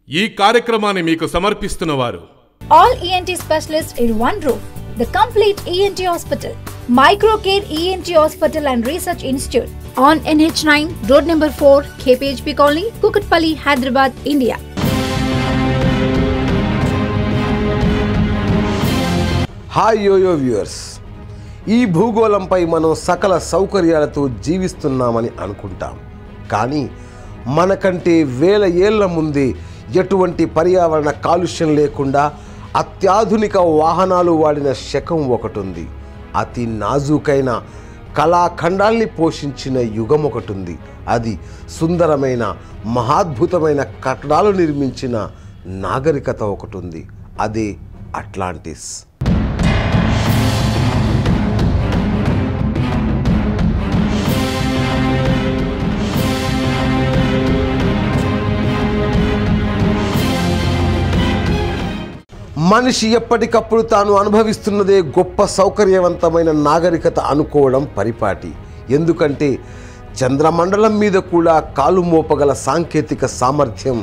ఈ కార్యక్రమాన్ని మీకు సమర్పిస్తున్నవారు All ENT specialists in one roof. The complete ENT hospital. Microcare ENT Hospital and Research Institute. On NH9, Road number 4, KPHP Colony, Kukatpalli, Hyderabad, India. Hi Yo-Yo viewers. ఈ భూగోళంపై మనం సకల సౌకర్యాలతో జీవిస్తున్నామని అనుకుంటాం. కానీ మనకంటే వేల ఏళ్ల ముందే ఎటువంటి పర్యావరణ కాలుష్యం లేకుండా అత్యాధునిక వాహనాలు వాడిన శకం ఒకటి ఉంది. అతి నాజూకైన కళాఖండాల్ని పోషించిన యుగం ఒకటి ఉంది. అది సుందరమైన మహాద్భుతమైన కట్టడాలు నిర్మించిన నాగరికత ఒకటి ఉంది. అదే అట్లాంటిస్. మనిషి ఎప్పటికప్పుడు తాను అనుభవిస్తున్నదే గొప్ప సౌకర్యవంతమైన నాగరికత అనుకోవడం పరిపాటి. ఎందుకంటే చంద్రమండలం మీద కూడా కాలు మోపగల సాంకేతిక సామర్థ్యం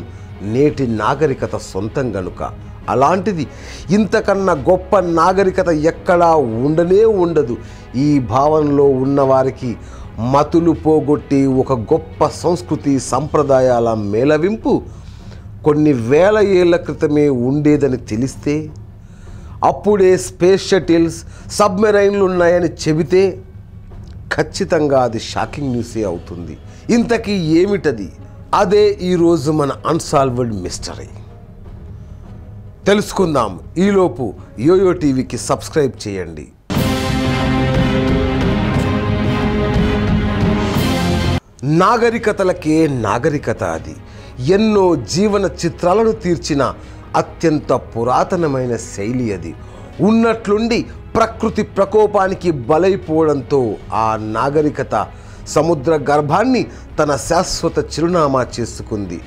నేటి నాగరికత సొంతం గనుక. అలాంటిది ఇంతకన్నా గొప్ప నాగరికత ఎక్కడా ఉండనే ఉండదు. ఈ భావనలో ఉన్నవారికి మతులు పోగొట్టి ఒక గొప్ప సంస్కృతి సంప్రదాయాల మేళవింపు కొన్ని వేల ఏళ్ల క్రితమే ఉండేదని తెలిస్తే, అప్పుడే స్పేస్ షటిల్స్ సబ్మెరైన్లు ఉన్నాయని చెబితే ఖచ్చితంగా అది షాకింగ్ న్యూసే అవుతుంది. ఇంతకీ ఏమిటది? అదే ఈరోజు మన అన్సాల్వ్డ్ మిస్టరీ. తెలుసుకుందాం. ఈలోపు యోయో టీవీకి సబ్స్క్రైబ్ చేయండి. నాగరికతలకే నాగరికత అది. ఎన్నో జీవన చిత్రాలను తీర్చిన అత్యంత పురాతనమైన శైలి అది. ఉన్నట్లుండి ప్రకృతి ప్రకోపానికి బలైపోవడంతో ఆ నాగరికత సముద్ర గర్భాన్ని తన శాశ్వత చిరునామా చేసుకుంది.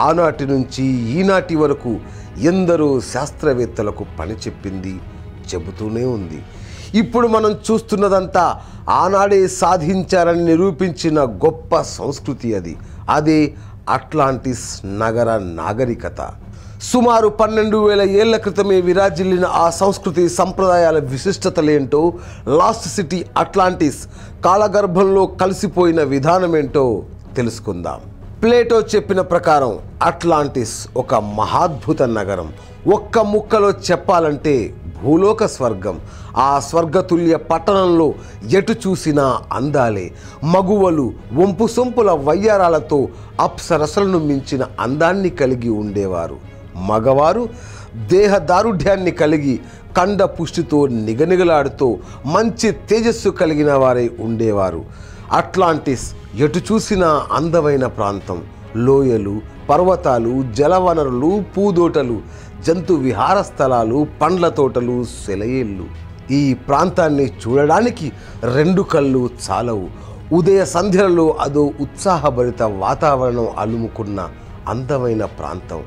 ఆనాటి నుంచి ఈనాటి వరకు ఎందరో శాస్త్రవేత్తలకు పని చెప్పింది, చెబుతూనే ఉంది. ఇప్పుడు మనం చూస్తున్నదంతా ఆనాడే సాధించారని నిరూపించిన గొప్ప సంస్కృతి అది. అదే అట్లాంటిస్ నగర నాగరికత. సుమారు 12,000 ఏళ్ల క్రితమే విరాజిల్లిన ఆ సంస్కృతి సంప్రదాయాల విశిష్టతలేంటో, లాస్ట్ సిటీ అట్లాంటిస్ కాలగర్భంలో కలిసిపోయిన విధానమేంటో తెలుసుకుందాం. ప్లేటో చెప్పిన ప్రకారం అట్లాంటిస్ ఒక మహాద్భుత నగరం. ఒక్క ముక్కలో చెప్పాలంటే భూలోక స్వర్గం. ఆ స్వర్గతుల్య పట్టణంలో ఎటు చూసినా అందాలే. మగువలు వంపు సొంపుల వయ్యారాలతో అప్సరసలను మించిన అందాన్ని కలిగి ఉండేవారు. మగవారు దేహదారుఢ్యాన్ని కలిగి కండ పుష్టితో నిగనిగలాడుతూ మంచి తేజస్సు కలిగిన వారై ఉండేవారు. అట్లాంటిస్ ఎటు చూసినా అందమైన ప్రాంతం. లోయలు, పర్వతాలు, జలవనరులు, పూదోటలు, జంతు విహార స్థలాలు, పండ్ల తోటలు, సెలయేళ్ళు. ఈ ప్రాంతాన్ని చూడడానికి 2 కళ్ళు చాలవు. ఉదయ సంధ్యలలో అదో ఉత్సాహభరిత వాతావరణం అలుముకున్న అందమైన ప్రాంతం.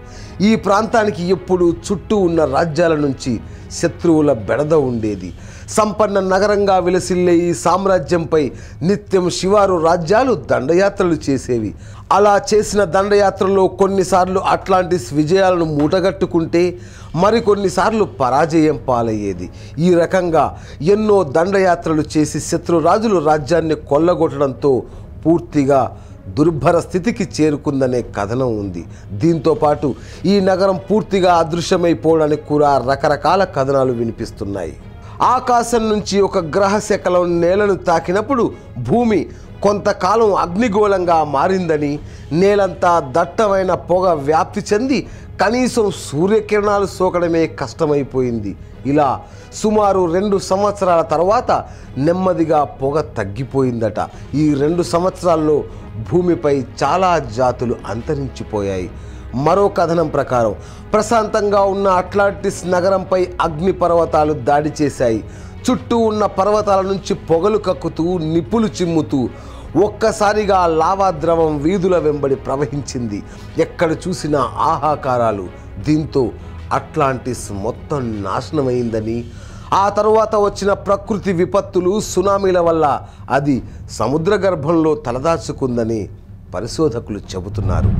ఈ ప్రాంతానికి ఎప్పుడు చుట్టూ ఉన్న రాజ్యాల నుంచి శత్రువుల బెడద ఉండేది. సంపన్న నగరంగా విలసిల్లే ఈ సామ్రాజ్యంపై నిత్యం శివారు రాజ్యాలు దండయాత్రలు చేసేవి. అలా చేసిన దండయాత్రలో కొన్నిసార్లు అట్లాంటిస్ విజయాలను మూటగట్టుకుంటే, మరికొన్నిసార్లు పరాజయం పాలయ్యేది. ఈ రకంగా ఎన్నో దండయాత్రలు చేసి శత్రురాజులు రాజ్యాన్ని కొల్లగొట్టడంతో పూర్తిగా దుర్భర స్థితికి చేరుకుందనే కథనం ఉంది. దీంతోపాటు ఈ నగరం పూర్తిగా అదృశ్యమైపోవడానికి కూడా రకరకాల కథనాలు వినిపిస్తున్నాయి. ఆకాశం నుంచి ఒక గ్రహ శకలం నేలను తాకినప్పుడు భూమి కొంతకాలం అగ్నిగోళంగా మారిందని, నేలంతా దట్టమైన పొగ వ్యాప్తి చెంది కనీసం సూర్యకిరణాలు సోకడమే కష్టమైపోయింది. ఇలా సుమారు 2 సంవత్సరాల తర్వాత నెమ్మదిగా పొగ తగ్గిపోయిందట. ఈ 2 సంవత్సరాల్లో భూమిపై చాలా జాతులు అంతరించిపోయాయి. మరో కథనం ప్రకారం ప్రశాంతంగా ఉన్న అట్లాంటిస్ నగరంపై అగ్ని పర్వతాలు దాడి చేశాయి. చుట్టూ ఉన్న పర్వతాల నుంచి పొగలు కక్కుతూ నిప్పులు చిమ్ముతూ ఒక్కసారిగా లావా ద్రవం వీధుల వెంబడి ప్రవహించింది. ఎక్కడ చూసినా ఆహాకారాలు. దీంతో అట్లాంటిస్ మొత్తం నాశనమైందని, ఆ తరువాత వచ్చిన ప్రకృతి విపత్తులు, సునామీల వల్ల అది సముద్ర గర్భంలో తలదాచుకుందని పరిశోధకులు చెబుతున్నారు.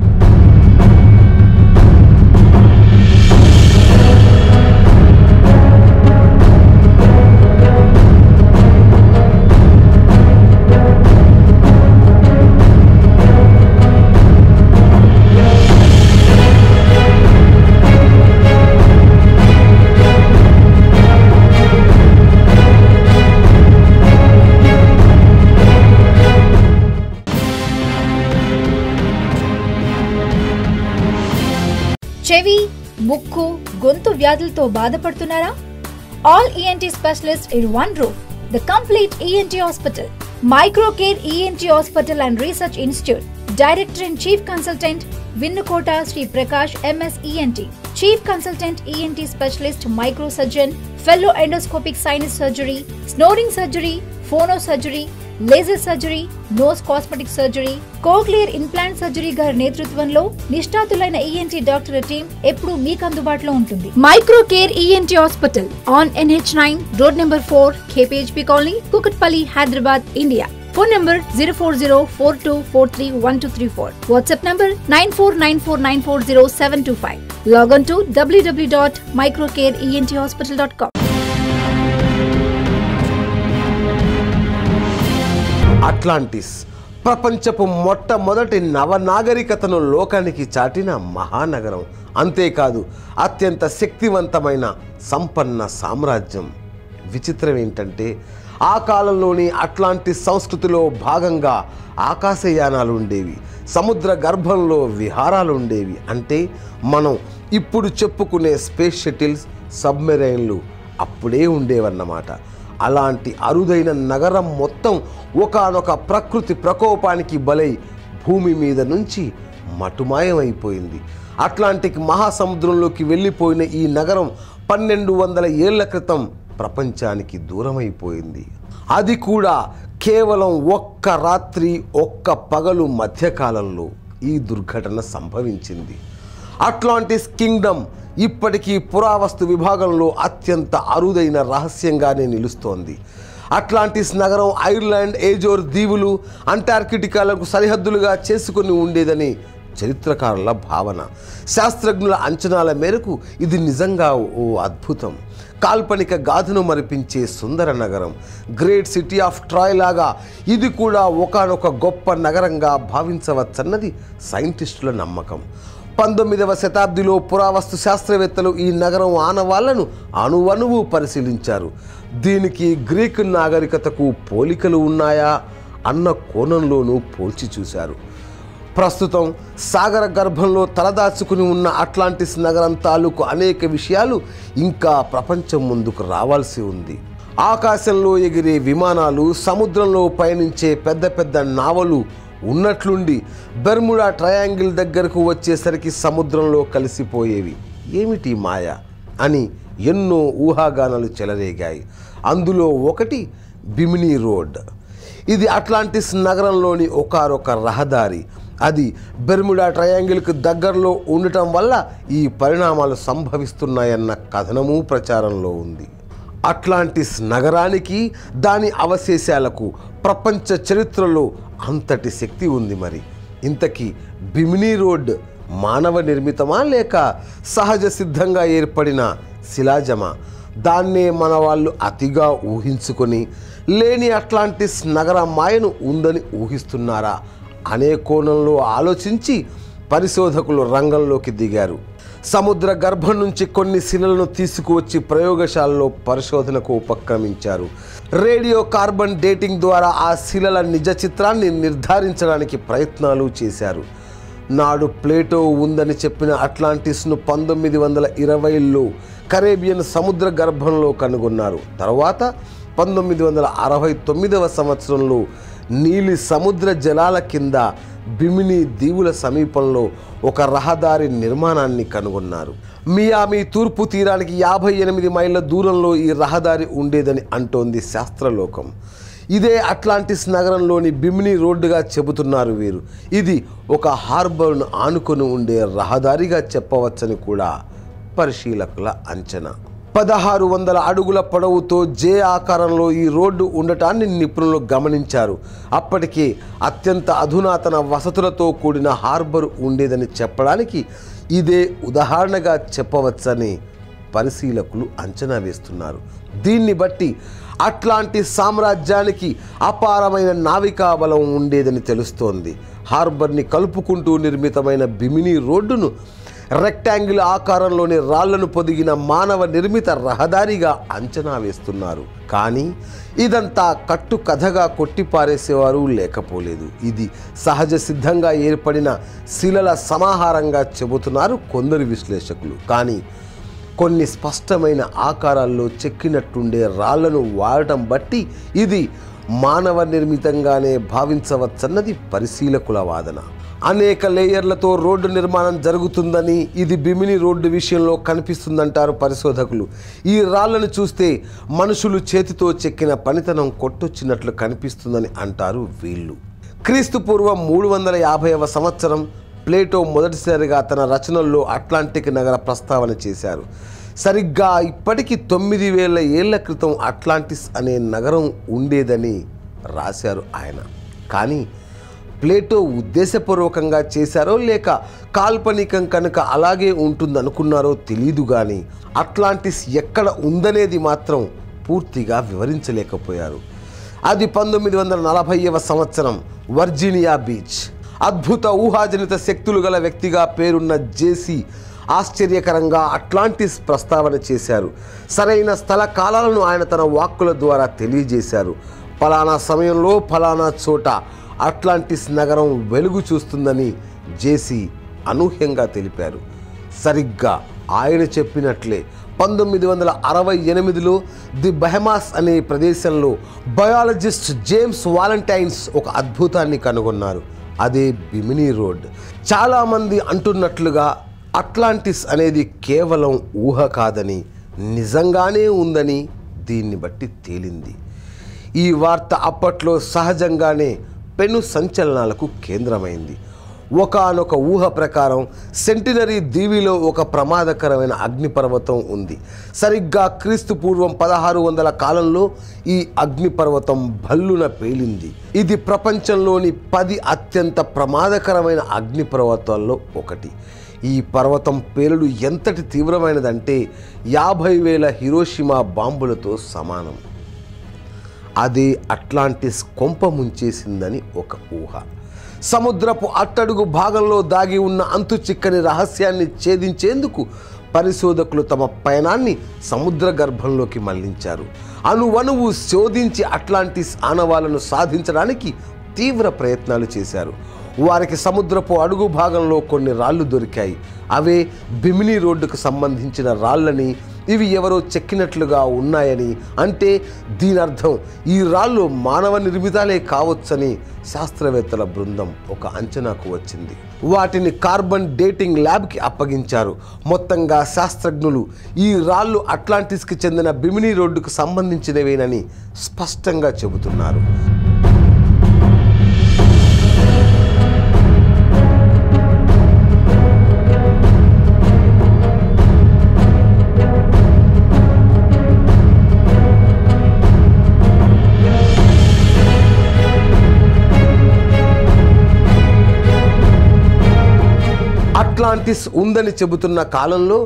చెవి, ముక్కు, గొంతు వ్యాధులతో బాధపడుతున్నారా? All ENT specialists in one roof. The complete ENT hospital. Microcare ENT Hospital and Research Institute. Director and Chief Consultant Vinnukota Sri Prakash MS ENT. Chief Consultant ENT Specialist Microsurgeon. Fellow Endoscopic Sinus Surgery. Snoring Surgery. Phonosurgery. Laser surgery, nose cosmetic surgery, cochlear implant surgery గారి నేతృత్వంలో నిష్ణాతులైన ENT డాక్టర్ల team ఎప్పుడూ మీకు అందుబాటులో ఉంటుంది. Microcare ENT hospital on NH9 road number 4 KPHP colony, Kukatpally, Hyderabad, India. Phone number 04042431234. WhatsApp number 9494940725. Log on to www.microcareenthospital.com. Atlantis ప్రపంచపు మొట్టమొదటి నవనాగరికతను లోకానికి చాటిన మహానగరం. అంతేకాదు అత్యంత శక్తివంతమైన సంపన్న సామ్రాజ్యం. విచిత్రం ఏంటంటే ఆ కాలంలోని అట్లాంటిస్ సంస్కృతిలో భాగంగా ఆకాశయానాలు ఉండేవి, సముద్ర గర్భంలో విహారాలు ఉండేవి. అంటే మనం ఇప్పుడు చెప్పుకునే స్పేస్ షటిల్స్, సబ్మెరైన్లు అప్పుడే ఉండేవన్నమాట. అలాంటి అరుదైన నగరం మొత్తం ఒకానొక ప్రకృతి ప్రకోపానికి బలై భూమి మీద నుంచి మటుమాయమైపోయింది. అట్లాంటిక్ మహాసముద్రంలోకి వెళ్ళిపోయిన ఈ నగరం 1200 ఏళ్ల క్రితం ప్రపంచానికి దూరమైపోయింది. అది కూడా కేవలం ఒక్క రాత్రి ఒక్క పగలు మధ్యకాలంలో ఈ దుర్ఘటన సంభవించింది. అట్లాంటిస్ కింగ్డమ్ ఇప్పటికీ పురావస్తు విభాగంలో అత్యంత అరుదైన రహస్యంగానే నిలుస్తోంది. అట్లాంటిస్ నగరం ఐర్లాండ్, ఏజోర్ దీవులు, అంటార్కిటికాలకు సరిహద్దులుగా చేసుకుని ఉండేదని చరిత్రకారుల భావన. శాస్త్రజ్ఞుల అంచనాల మేరకు ఇది నిజంగా ఓ అద్భుతం, కాల్పనిక గాథను మరిపించే సుందర నగరం. గ్రేట్ సిటీ ఆఫ్ ట్రాయ్ లాగా ఇది కూడా ఒకానొక గొప్ప నగరంగా భావించవచ్చన్నది సైంటిస్టుల నమ్మకం. 19వ శతాబ్దిలో పురావస్తు శాస్త్రవేత్తలు ఈ నగరం ఆనవాళ్లను అణువణువు పరిశీలించారు. దీనికి గ్రీకు నాగరికతకు పోలికలు ఉన్నాయా అన్న కోణంలోనూ పోల్చి చూశారు. ప్రస్తుతం సాగర గర్భంలో తలదాచుకుని ఉన్న అట్లాంటిస్ నగరం తాలూకు అనేక విషయాలు ఇంకా ప్రపంచం ముందుకు రావాల్సి ఉంది. ఆకాశంలో ఎగిరే విమానాలు, సముద్రంలో పయనించే పెద్ద పెద్ద నావలు ఉన్నట్లుండి బెర్ముడా ట్రయాంగిల్ దగ్గరకు వచ్చేసరికి సముద్రంలో కలిసిపోయేవి. ఏమిటి మాయ అని ఎన్నో ఊహాగానాలు చెలరేగాయి. అందులో ఒకటి బిమినీ రోడ్. ఇది అట్లాంటిస్ నగరంలోని ఒకారొక రహదారి. అది బెర్ముడా ట్రయాంగిల్కు దగ్గరలో ఉండటం వల్ల ఈ పరిణామాలు సంభవిస్తున్నాయన్న కథనము ప్రచారంలో ఉంది. అట్లాంటిస్ నగరానికి, దాని అవశేషాలకు ప్రపంచ చరిత్రలో అంతటి శక్తి ఉంది. మరి ఇంతకీ బిమినీ రోడ్ మానవ నిర్మితమా లేక సహజ సిద్ధంగా ఏర్పడిన శిలాజమా? దాన్నే మన వాళ్ళు అతిగా ఊహించుకొని లేని అట్లాంటిస్ నగర మాయను ఉందని ఊహిస్తున్నారా అనే కోణంలో ఆలోచించి పరిశోధకులు రంగంలోకి దిగారు. సముద్ర గర్భం నుంచి కొన్ని శిలలను తీసుకువచ్చి ప్రయోగశాలలో పరిశోధనకు ఉపక్రమించారు. రేడియో కార్బన్ డేటింగ్ ద్వారా ఆ శిలల నిజ చిత్రాన్ని నిర్ధారించడానికి ప్రయత్నాలు చేశారు. నాడు ప్లేటో ఉందని చెప్పిన అట్లాంటిస్ను 1920లో కరేబియన్ సముద్ర గర్భంలో కనుగొన్నారు. తర్వాత 1969వ సంవత్సరంలో నీలి సముద్ర జలాల కింద బిమినీ దీవుల సమీపంలో ఒక రహదారి నిర్మాణాన్ని కనుగొన్నారు. మియామి తూర్పు తీరానికి 58 మైళ్ళ దూరంలో ఈ రహదారి ఉండేదని అంటోంది శాస్త్రలోకం. ఇదే అట్లాంటిస్ నగరంలోని బిమినీ రోడ్డుగా చెబుతున్నారు వీరు. ఇది ఒక హార్బర్ను ఆనుకొని ఉండే రహదారిగా చెప్పవచ్చని కూడా పరిశీలకుల అంచనా. 1600 అడుగుల పొడవుతో జే ఆకారంలో ఈ రోడ్డు ఉండటాన్ని నిపుణులు గమనించారు. అప్పటికే అత్యంత అధునాతన వసతులతో కూడిన హార్బర్ ఉండేదని చెప్పడానికి ఇదే ఉదాహరణగా చెప్పవచ్చని పరిశీలకులు అంచనా వేస్తున్నారు. దీన్ని బట్టి అట్లాంటిస్ సామ్రాజ్యానికి అపారమైన నావికా బలం ఉండేదని తెలుస్తోంది. హార్బర్ని కలుపుకుంటూ నిర్మితమైన బిమినీ రోడ్డును రెక్టాంగిల్ ఆకారంలోని రాళ్లను పొదిగిన మానవ నిర్మిత రహదారిగా అంచనా వేస్తున్నారు. కానీ ఇదంతా కట్టు కథగా కొట్టిపారేసేవారు లేకపోలేదు. ఇది సహజ సిద్ధంగా ఏర్పడిన శిలల సమాహారంగా చెబుతున్నారు కొందరు విశ్లేషకులు. కానీ కొన్ని స్పష్టమైన ఆకారాల్లో చెక్కినట్టుండే రాళ్లను వాడటం బట్టి ఇది మానవ నిర్మితంగానే భావించవచ్చన్నది పరిశీలకుల వాదన. అనేక లేయర్లతో రోడ్డు నిర్మాణం జరుగుతుందని ఇది బిమిని రోడ్డు విషయంలో కనిపిస్తుందంటారు పరిశోధకులు. ఈ రాళ్లను చూస్తే మనుషులు చేతితో చెక్కిన పనితనం కొట్టొచ్చినట్లు కనిపిస్తుందని అంటారు వీళ్ళు. క్రీస్తు పూర్వం 350వ సంవత్సరం ప్లేటో మొదటిసారిగా తన రచనల్లో అట్లాంటిక్ నగర ప్రస్తావన చేశారు. సరిగ్గా ఇప్పటికి 9000 ఏళ్ల క్రితం అట్లాంటిస్ అనే నగరం ఉండేదని రాశారు ఆయన. కానీ ప్లేటో ఉద్దేశపూర్వకంగా చేశారో లేక కాల్పనికం కనుక అలాగే ఉంటుందనుకున్నారో తెలీదు. కానీ అట్లాంటిస్ ఎక్కడ ఉందనేది మాత్రం పూర్తిగా వివరించలేకపోయారు. అది 1940వ సంవత్సరం వర్జీనియా బీచ్. అద్భుత ఊహాజనిత శక్తులు గల వ్యక్తిగా పేరున్న జేసీ ఆశ్చర్యకరంగా అట్లాంటిస్ ప్రస్తావన చేశారు. సరైన స్థల కాలాలను ఆయన తన వాక్కుల ద్వారా తెలియజేశారు. ఫలానా సమయంలో ఫలానా చోట అట్లాంటిస్ నగరం వెలుగు చూస్తుందని జేసీ అనూహ్యంగా తెలిపారు. సరిగ్గా ఆయన చెప్పినట్లే 1968లో ది బహమాస్ అనే ప్రదేశంలో బయాలజిస్ట్ జేమ్స్ వాలంటైన్స్ ఒక అద్భుతాన్ని కనుగొన్నారు. అదే బిమిని రోడ్. చాలామంది అంటున్నట్లుగా అట్లాంటిస్ అనేది కేవలం ఊహ కాదని, నిజంగానే ఉందని దీన్ని బట్టి తేలింది. ఈ వార్త అప్పట్లో సహజంగానే పెను సంచలనాలకు కేంద్రమైంది. ఒకానొక ఊహ ప్రకారం సెంటినరీ దీవిలో ఒక ప్రమాదకరమైన అగ్నిపర్వతం ఉంది. సరిగ్గా క్రీస్తు పూర్వం 1600 కాలంలో ఈ అగ్నిపర్వతం భల్లున పేలింది. ఇది ప్రపంచంలోని 10 అత్యంత ప్రమాదకరమైన అగ్నిపర్వతాల్లో ఒకటి. ఈ పర్వతం పేలుడు ఎంతటి తీవ్రమైనదంటే 50,000 హిరోషిమా బాంబులతో సమానం. అదే అట్లాంటిస్ కొంప ముంచేసిందని ఒక ఊహ. సముద్రపు అట్టడుగు భాగంలో దాగి ఉన్న అంతు చిక్కని రహస్యాన్ని ఛేదించేందుకు పరిశోధకులు తమ పయనాన్ని సముద్ర గర్భంలోకి మళ్లించారు. అణువణువు శోధించి అట్లాంటిస్ ఆనవాలను సాధించడానికి తీవ్ర ప్రయత్నాలు చేశారు. వారికి సముద్రపు అడుగు భాగంలో కొన్ని రాళ్ళు దొరికాయి. అవే బిమిని రోడ్డుకు సంబంధించిన రాళ్ళని, ఇవి ఎవరో చెక్కినట్లుగా ఉన్నాయని, అంటే దీని అర్థం ఈ రాళ్ళు మానవ నిర్మితాలే కావచ్చని శాస్త్రవేత్తల బృందం ఒక అంచనాకు వచ్చింది. వాటిని కార్బన్ డేటింగ్ ల్యాబ్కి అప్పగించారు. మొత్తంగా శాస్త్రజ్ఞులు ఈ రాళ్ళు అట్లాంటిస్కి చెందిన బిమిని రోడ్డుకు సంబంధించినవేనని స్పష్టంగా చెబుతున్నారు. అట్లాంటిస్ ఉందని చెబుతున్న కాలంలో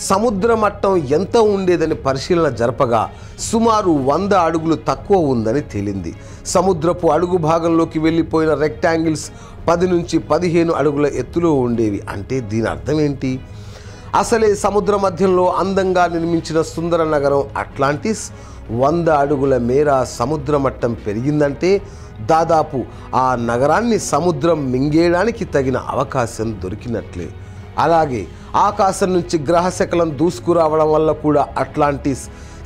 సముద్ర మట్టం ఎంత ఉండేదని పరిశీలన జరపగా సుమారు 100 అడుగులు తక్కువ ఉందని తేలింది. సముద్రపు అడుగు భాగంలోకి వెళ్ళిపోయిన రెక్టాంగిల్స్ 10 నుంచి 15 అడుగుల ఎత్తులో ఉండేవి. అంటే దీని అర్థం ఏంటి? అసలే సముద్ర మధ్యంలో అందంగా నిర్మించిన సుందర నగరం అట్లాంటిస్ 100 అడుగుల మేర సముద్ర మట్టం పెరిగిందంటే దాదాపు ఆ నగరాన్ని సముద్రం మింగేయడానికి తగిన అవకాశం దొరికినట్లే. అలాగే ఆకాశం నుంచి గ్రహశకలం దూసుకురావడం వల్ల కూడా అట్లాంటిస్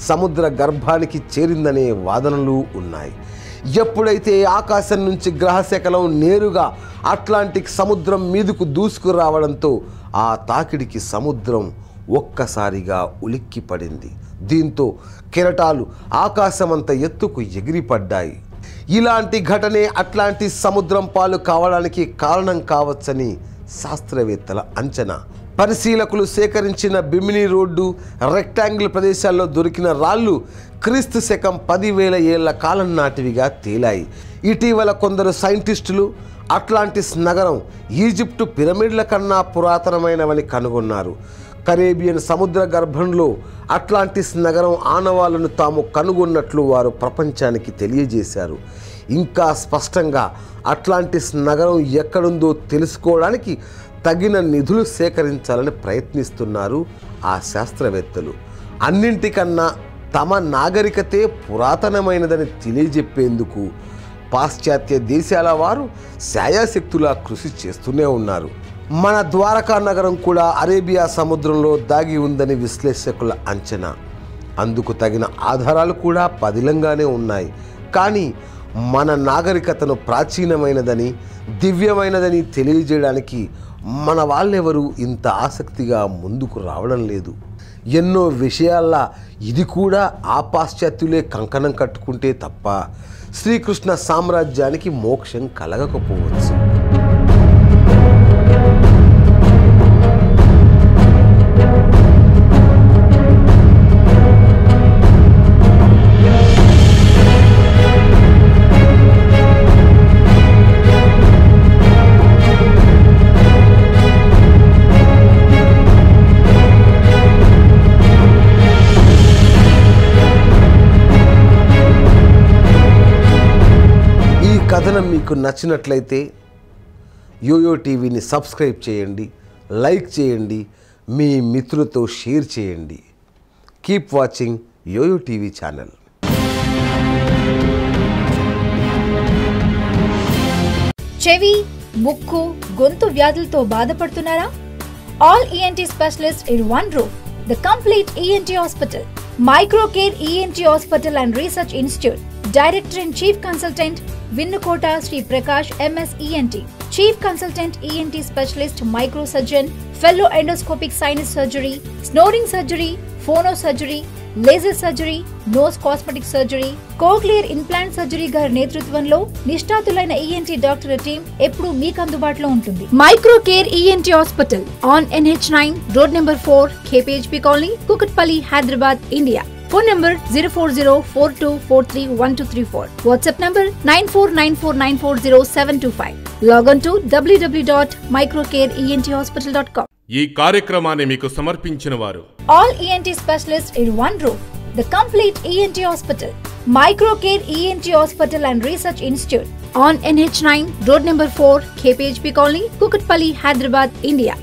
సముద్ర గర్భానికి చేరిందనే వాదనలు ఉన్నాయి. ఎప్పుడైతే ఆకాశం నుంచి గ్రహశకలం నేరుగా అట్లాంటిక్ సముద్రం మీదకు దూసుకురావడంతో ఆ తాకిడికి సముద్రం ఒక్కసారిగా ఉలిక్కిపడింది. దీంతో కెరటాలు ఆకాశమంత ఎత్తుకు ఎగిరిపడ్డాయి. ఇలాంటి ఘటనే అట్లాంటిస్ సముద్రం పాలు కావడానికి కారణం కావచ్చని శాస్త్రవేత్తల అంచనా. పరిశీలకులు సేకరించిన బిమిని రోడ్డు, రెక్టాంగిల్ ప్రదేశాల్లో దొరికిన రాళ్ళు క్రీస్తు శకం 10,000 ఏళ్ల కాలం నాటివిగా తేలాయి. ఇటీవల కొందరు సైంటిస్టులు అట్లాంటిస్ నగరం ఈజిప్టు పిరమిడ్ల కన్నా పురాతనమైనవని కనుగొన్నారు. కరేబియన్ సముద్ర గర్భంలో అట్లాంటిస్ నగరం ఆనవాళ్లను తాము కనుగొన్నట్లు వారు ప్రపంచానికి తెలియజేశారు. ఇంకా స్పష్టంగా అట్లాంటిస్ నగరం ఎక్కడుందో తెలుసుకోవడానికి తగిన నిధులు సేకరించాలని ప్రయత్నిస్తున్నారు ఆ శాస్త్రవేత్తలు. అన్నింటికన్నా తమ నాగరికతే పురాతనమైనదని తెలియజెప్పేందుకు పాశ్చాత్య దేశాల వారు శాయశక్తులా కృషి చేస్తూనే ఉన్నారు. మన ద్వారకా నగరం కూడా అరేబియా సముద్రంలో దాగి ఉందని విశ్లేషకుల అంచనా. అందుకు తగిన ఆధారాలు కూడా పదిలంగానే ఉన్నాయి. కానీ మన నాగరికతను ప్రాచీనమైనదని దివ్యమైనదని తెలియజేయడానికి మన వాళ్ళెవరూ ఇంత ఆసక్తిగా ముందుకు రావడం లేదు. ఎన్నో విషయాల్లో ఇది కూడా ఆ పాశ్చాత్యులే కంకణం కట్టుకుంటే తప్ప శ్రీకృష్ణ సామ్రాజ్యానికి మోక్షం కలగకపోవచ్చు. కథనం మీకు నచ్చినట్లయితే యోయో టీవీని సబ్స్క్రైబ్ చేయండి, లైక్ చేయండి, మీ మిత్రులతో షేర్ చేయండి. Keep watching Yoyo TV channel. చెవి, ముక్కు, గొంతు వ్యాధులతో బాధపడుతున్నారా? All ENT specialist in one room. The complete ENT hospital. Microcare ENT hospital and research institute. Director and Chief Consultant Vinnukota Sri Prakash MS ENT. Chief Consultant ENT Specialist Microsurgeon, Fellow Endoscopic Sinus Surgery, Snoring Surgery, Phonosurgery, Laser Surgery, Nose Cosmetic Surgery, Cochlear Implant Surgery గారి నేతృత్వంలో నిష్ణాతులైన ENT డాక్టర్ల team ఎప్పుడూ మీకు అందుబాటులో ఉంటుంది. Microcare ENT hospital on NH9 road number 4 KPHP colony, Kukatpally, Hyderabad, India. Phone number 04042431234. WhatsApp number 9494940725. Log on to www.microcareenthospital.com. ఈ కార్యక్రమాన్ని మీకు సమర్పించిన వారు All ENT specialists in one room. The complete ENT hospital. Microcare ENT Hospital and Research Institute on NH9 road number 4 KPHP colony, Kukatpalli, Hyderabad, India.